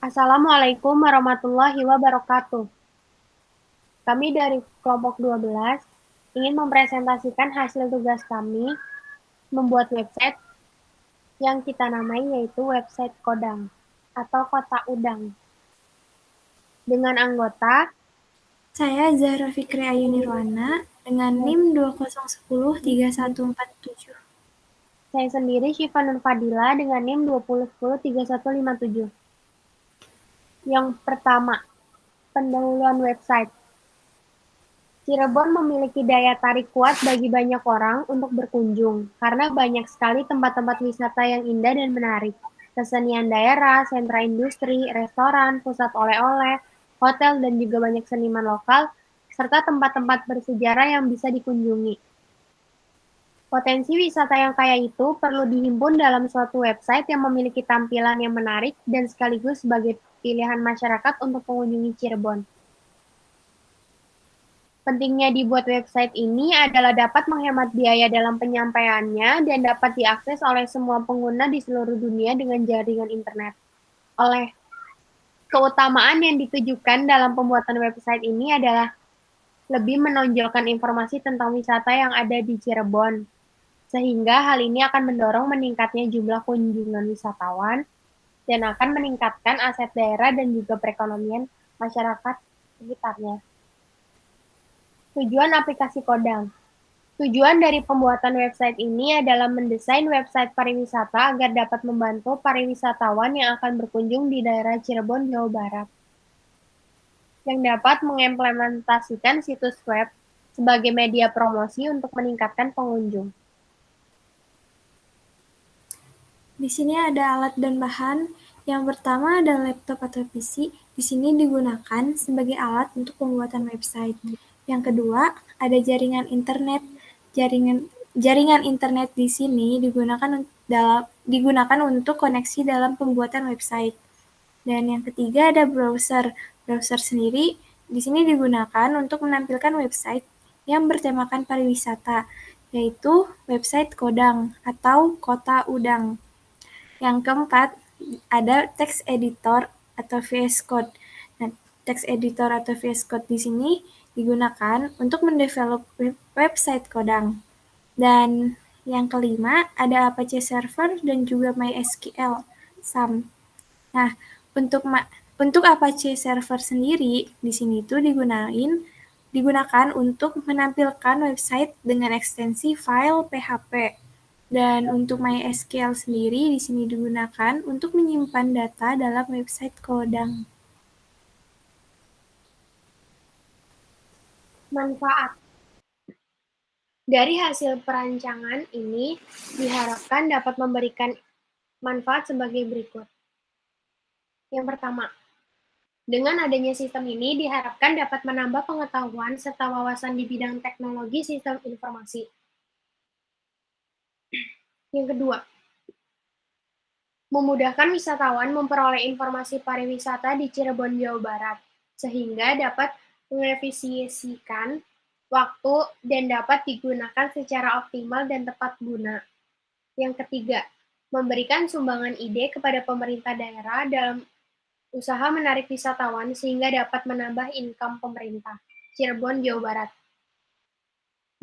Assalamualaikum warahmatullahi wabarakatuh. Kami dari kelompok 12 ingin mempresentasikan hasil tugas kami membuat website yang kita namai yaitu website Kodang atau Kota Udang. Dengan anggota Saya Zahra Fikri Ayu Nirwana dengan NIM 20103147. saya sendiri Syifa Nur Fadila dengan NIM 20103157. Yang pertama, pendahuluan website. Cirebon memiliki daya tarik kuat bagi banyak orang untuk berkunjung, karena banyak sekali tempat-tempat wisata yang indah dan menarik. Kesenian daerah, sentra industri, restoran, pusat oleh-oleh, hotel, dan juga banyak seniman lokal, serta tempat-tempat bersejarah yang bisa dikunjungi. Potensi wisata yang kaya itu perlu dihimpun dalam suatu website yang memiliki tampilan yang menarik dan sekaligus sebagai pilihan masyarakat untuk mengunjungi Cirebon. Pentingnya dibuat website ini adalah dapat menghemat biaya dalam penyampaiannya dan dapat diakses oleh semua pengguna di seluruh dunia dengan jaringan internet. Oleh keutamaan yang ditujukan dalam pembuatan website ini adalah lebih menonjolkan informasi tentang wisata yang ada di Cirebon, sehingga hal ini akan mendorong meningkatnya jumlah kunjungan wisatawan dan akan meningkatkan aset daerah dan juga perekonomian masyarakat sekitarnya. Tujuan aplikasi Kodang. Tujuan dari pembuatan website ini adalah mendesain website pariwisata agar dapat membantu pariwisatawan yang akan berkunjung di daerah Cirebon, Jawa Barat, yang dapat mengimplementasikan situs web sebagai media promosi untuk meningkatkan pengunjung. Di sini ada alat dan bahan. Yang pertama ada laptop atau PC. Di sini digunakan sebagai alat untuk pembuatan website. Yang kedua ada jaringan internet. Jaringan internet di sini digunakan untuk koneksi dalam pembuatan website. Dan yang ketiga ada browser. Browser sendiri di sini digunakan untuk menampilkan website yang bertemakan pariwisata, yaitu website Kodang atau Kota Udang. Yang keempat ada text editor atau VS Code. Nah, text editor atau VS Code di sini digunakan untuk mendevelop website Kodang. Dan yang kelima ada Apache Server dan juga MySQL SAM. Nah, untuk Apache Server sendiri di sini tuh digunakan untuk menampilkan website dengan ekstensi file PHP. Dan untuk MySQL sendiri di sini digunakan untuk menyimpan data dalam website Kodang. Manfaat. Dari hasil perancangan ini diharapkan dapat memberikan manfaat sebagai berikut. Yang pertama, dengan adanya sistem ini diharapkan dapat menambah pengetahuan serta wawasan di bidang teknologi sistem informasi. Yang kedua, memudahkan wisatawan memperoleh informasi pariwisata di Cirebon, Jawa Barat, sehingga dapat mengefisiensikan waktu dan dapat digunakan secara optimal dan tepat guna. Yang ketiga, memberikan sumbangan ide kepada pemerintah daerah dalam usaha menarik wisatawan sehingga dapat menambah income pemerintah Cirebon, Jawa Barat.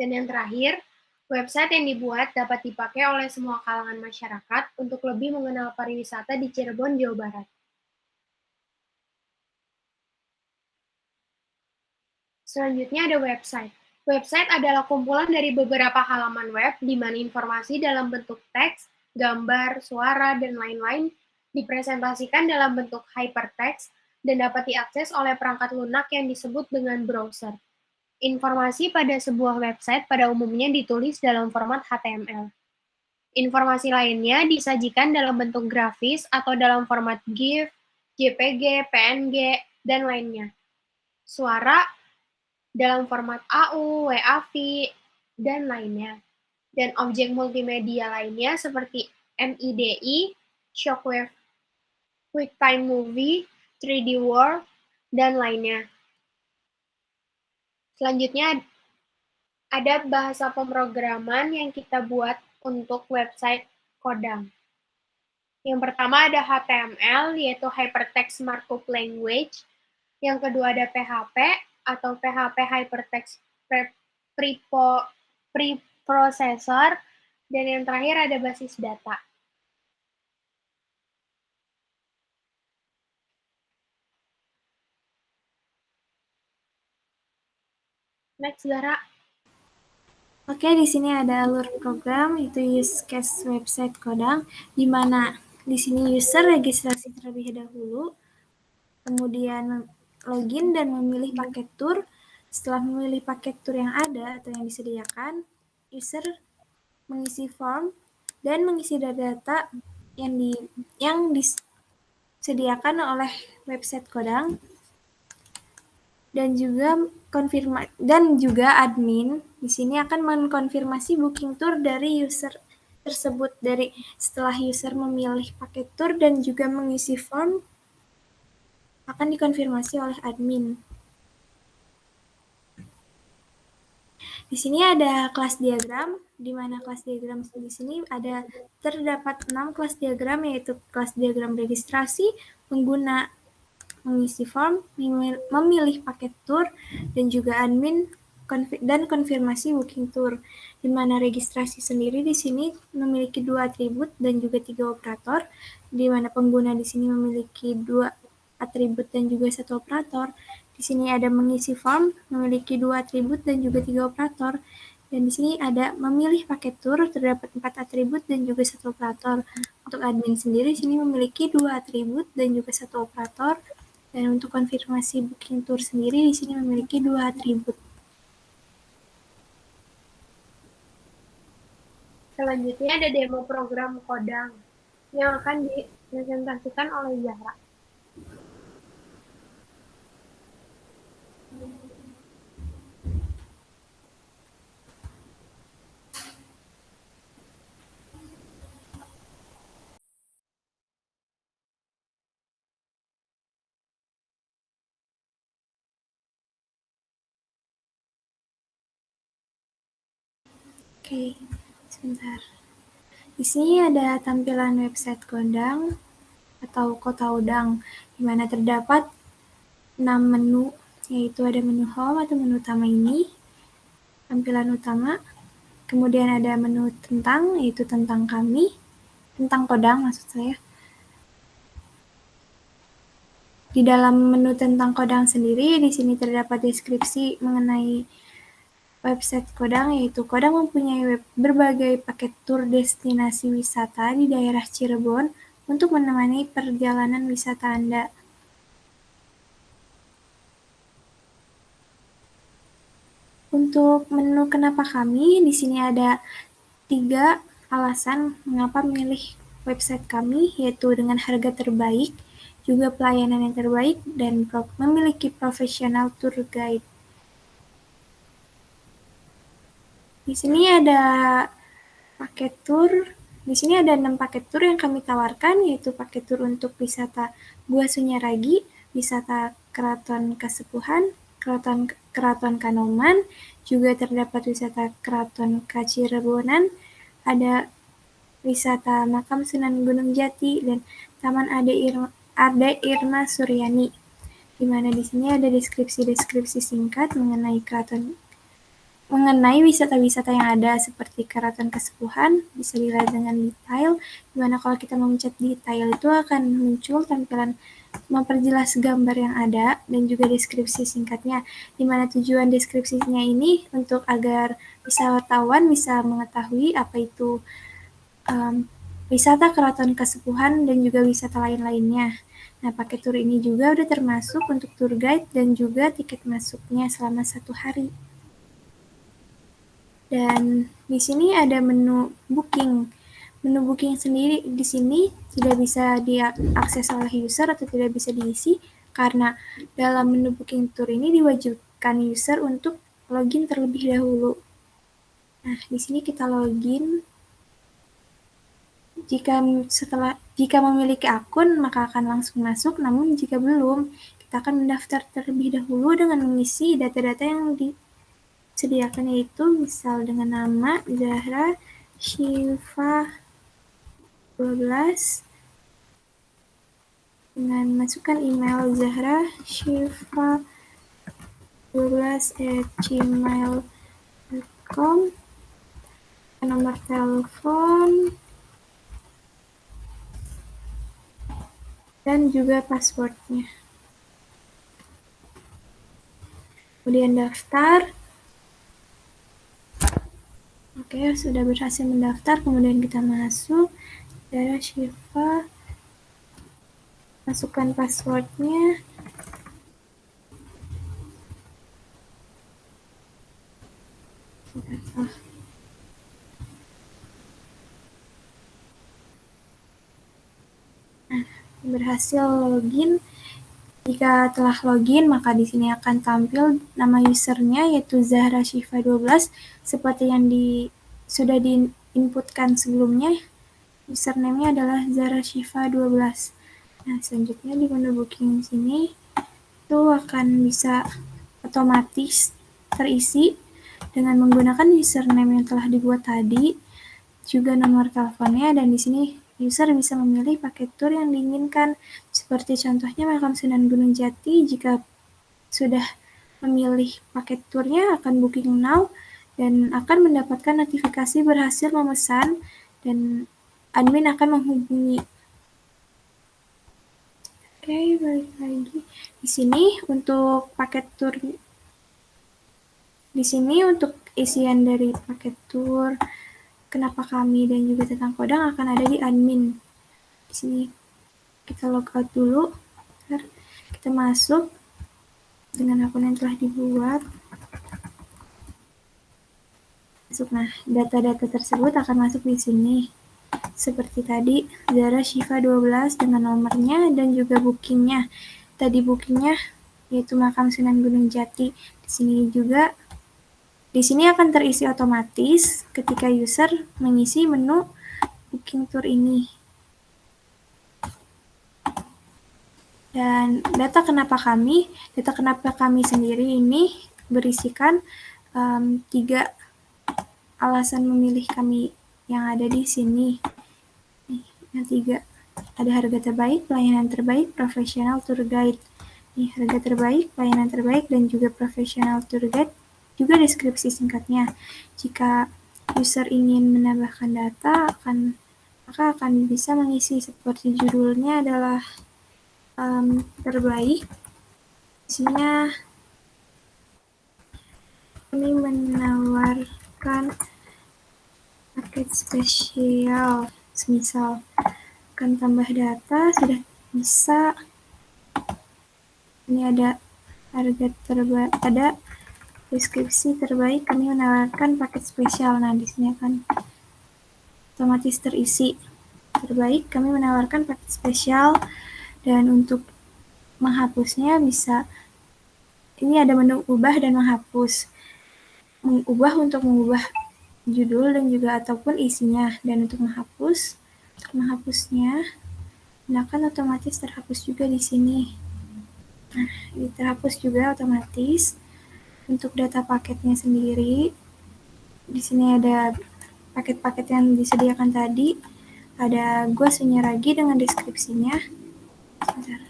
Dan yang terakhir, website yang dibuat dapat dipakai oleh semua kalangan masyarakat untuk lebih mengenal pariwisata di Cirebon, Jawa Barat. Selanjutnya ada website. Website adalah kumpulan dari beberapa halaman web di mana informasi dalam bentuk teks, gambar, suara, dan lain-lain dipresentasikan dalam bentuk hypertext dan dapat diakses oleh perangkat lunak yang disebut dengan browser. Informasi pada sebuah website pada umumnya ditulis dalam format HTML. Informasi lainnya disajikan dalam bentuk grafis atau dalam format GIF, JPG, PNG, dan lainnya. Suara dalam format AU, WAV, dan lainnya. Dan objek multimedia lainnya seperti MIDI, Shockwave, QuickTime Movie, 3D World, dan lainnya. Selanjutnya ada bahasa pemrograman yang kita buat untuk website Kodang. Yang pertama ada HTML, yaitu Hypertext Markup Language. Yang kedua ada PHP, atau PHP Hypertext Preprocessor. Dan yang terakhir ada basis data. Next, Zara. Oke, di sini ada alur program, itu use case website Kodang, di mana di sini user registrasi terlebih dahulu, kemudian login dan memilih paket tour. Setelah memilih paket tour yang ada atau yang disediakan, user mengisi form dan mengisi data yang disediakan oleh website Kodang, dan juga admin di sini akan mengkonfirmasi booking tour dari user tersebut. Setelah user memilih paket tour dan juga mengisi form, akan dikonfirmasi oleh admin. Di sini ada kelas diagram, di mana kelas diagram di sini terdapat 6 kelas diagram, yaitu kelas diagram registrasi, pengguna mengisi form, memilih paket tour, dan juga admin dan konfirmasi booking tour. Di mana registrasi sendiri di sini memiliki 2 atribut dan juga 3 operator, di mana pengguna di sini memiliki 2 atribut dan juga 1 operator. Di sini ada mengisi form, memiliki 2 atribut dan juga 3 operator. Dan di sini ada memilih paket tour, terdapat 4 atribut dan juga 1 operator. Untuk admin sendiri di sini memiliki 2 atribut dan juga 1 operator. Dan untuk konfirmasi booking tour sendiri di sini memiliki 2 atribut. Selanjutnya ada demo program Kodang yang akan dipresentasikan oleh Zahra. Oke, sebentar. Di sini ada tampilan website Kodang atau Kota Udang, di mana terdapat 6 menu, yaitu ada menu home atau menu utama ini, tampilan utama, kemudian ada menu tentang, yaitu tentang kami, tentang Kodang maksud saya. Di dalam menu tentang Kodang sendiri, di sini terdapat deskripsi mengenai website Kodang, yaitu Kodang mempunyai berbagai paket tur destinasi wisata di daerah Cirebon untuk menemani perjalanan wisata Anda. Untuk menu kenapa kami, di sini ada 3 alasan mengapa memilih website kami, yaitu dengan harga terbaik, juga pelayanan yang terbaik, dan memiliki profesional tour guide. Di sini ada paket tour. Di sini ada 6 paket tour yang kami tawarkan, yaitu paket tour untuk wisata Gua Sunyaragi, wisata Keraton Kasepuhan, Keraton Kanoman, juga terdapat wisata Keraton Kacirebonan, ada wisata Makam Sunan Gunung Jati, dan Taman Ade Irma Suryani, di mana di sini ada deskripsi singkat mengenai wisata-wisata yang ada seperti Keraton Kasepuhan, bisa dilihat dengan detail, dimana kalau kita memencet detail itu akan muncul tampilan memperjelas gambar yang ada dan juga deskripsi singkatnya, dimana tujuan deskripsinya ini untuk agar wisatawan bisa mengetahui apa itu wisata Keraton Kasepuhan dan juga wisata lain-lainnya. Nah, paket tur ini juga udah termasuk untuk tour guide dan juga tiket masuknya selama 1 hari. Dan di sini ada menu booking. Menu booking sendiri di sini tidak bisa diakses oleh user atau tidak bisa diisi karena dalam menu booking tour ini diwajibkan user untuk login terlebih dahulu. Nah, di sini kita login. Jika memiliki akun, maka akan langsung masuk, namun jika belum, kita akan mendaftar terlebih dahulu dengan mengisi data-data yang disediakan, yaitu misal dengan nama Zahra Syifa 12, dengan masukkan email zahrashifa12@gmail.com, nomor telepon, dan juga passwordnya. Kemudian daftar. Oke, sudah berhasil mendaftar. Kemudian kita masuk Zahra Shifa, masukkan passwordnya. Nah, berhasil login. Jika telah login, maka di sini akan tampil nama usernya, yaitu Zahra Shifa 12, seperti yang sudah diinputkan sebelumnya. Username-nya adalah Zahra Shifa 12. Nah, selanjutnya di menu booking sini, itu akan bisa otomatis terisi dengan menggunakan username yang telah dibuat tadi, juga nomor teleponnya, dan di sini user bisa memilih paket tour yang diinginkan, seperti contohnya Makam Sunan Gunung Jati. Jika sudah memilih paket turnya, akan booking now dan akan mendapatkan notifikasi berhasil memesan, dan admin akan menghubungi. Oke, balik lagi. Di sini untuk paket tur, di sini untuk isian dari paket tur, kenapa kami, dan juga tentang kodang akan ada di admin. Di sini kita logout dulu. Kita masuk dengan akun yang telah dibuat. Nah, data-data tersebut akan masuk di sini. Seperti tadi, Zahra Shifa 12 dengan nomornya dan juga bookingnya. Tadi bookingnya yaitu Makam Sunan Gunung Jati. Di sini akan terisi otomatis ketika user mengisi menu booking tour ini. Dan data kenapa kami sendiri ini berisikan 3 alasan memilih kami yang ada di sini. Yang 3, ada harga terbaik, pelayanan terbaik, profesional tour guide. Harga terbaik, pelayanan terbaik, dan juga profesional tour guide, juga deskripsi singkatnya. Jika user ingin menambahkan data, maka akan bisa mengisi seperti judulnya adalah terbaik. Isinya kami menawarkan paket spesial, semisal akan tambah data, sudah bisa. Ini ada harga terbaik, ada deskripsi terbaik, kami menawarkan paket spesial. Nah, di sini akan otomatis terisi. Terbaik, kami menawarkan paket spesial. Dan untuk menghapusnya bisa, ini ada menu ubah dan menghapus. Untuk mengubah judul dan juga ataupun isinya. Dan untuk menghapusnya, akan otomatis terhapus juga di sini. Nah, ini terhapus juga otomatis. Untuk data paketnya sendiri, di sini ada paket-paket yang disediakan tadi. Ada Gua Sunyaragi dengan deskripsinya. Sebentar.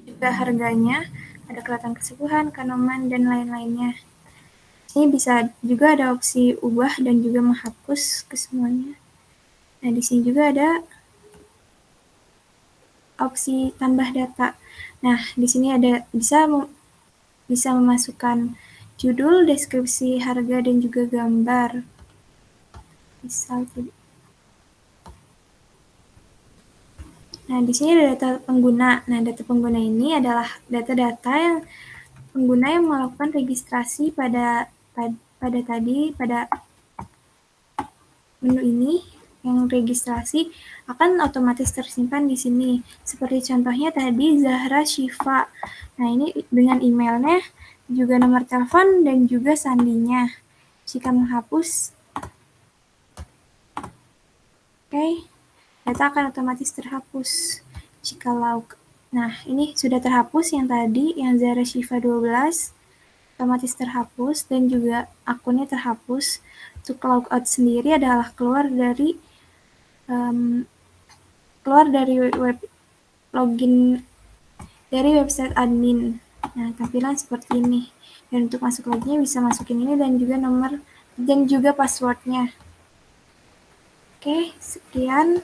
Juga harganya, ada Kelatan Kesepuhan, Kanoman, dan lain-lainnya. Ini bisa juga ada opsi ubah dan juga menghapus kesemuanya. Nah, di sini juga ada opsi tambah data. Nah, di sini ada bisa memasukkan judul, deskripsi, harga, dan juga gambar. Misal Nah, di sini ada data pengguna. Nah, data pengguna ini adalah data-data yang pengguna yang melakukan registrasi pada menu ini. Yang registrasi akan otomatis tersimpan di sini. Seperti contohnya tadi Zahra Shifa. Nah, ini dengan emailnya, juga nomor telepon, dan juga sandinya. Jika menghapus, data akan otomatis terhapus. Nah, ini sudah terhapus yang tadi, yang Zahra Shifa 12, otomatis terhapus, dan juga akunnya terhapus. Untuk logout sendiri adalah keluar dari keluar dari login dari website admin. Nah, tampilan seperti ini. Dan untuk masuk lagi bisa masukin ini dan juga nomor dan juga passwordnya. Oke, sekian.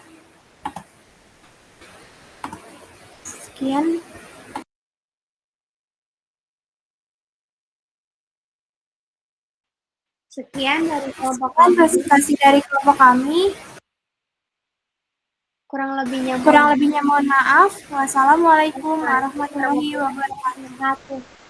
Sekian dari kelompok kami. Presentasi dari kelompok kami. Kurang lebihnya mohon maaf. Wassalamualaikum warahmatullahi wabarakatuh.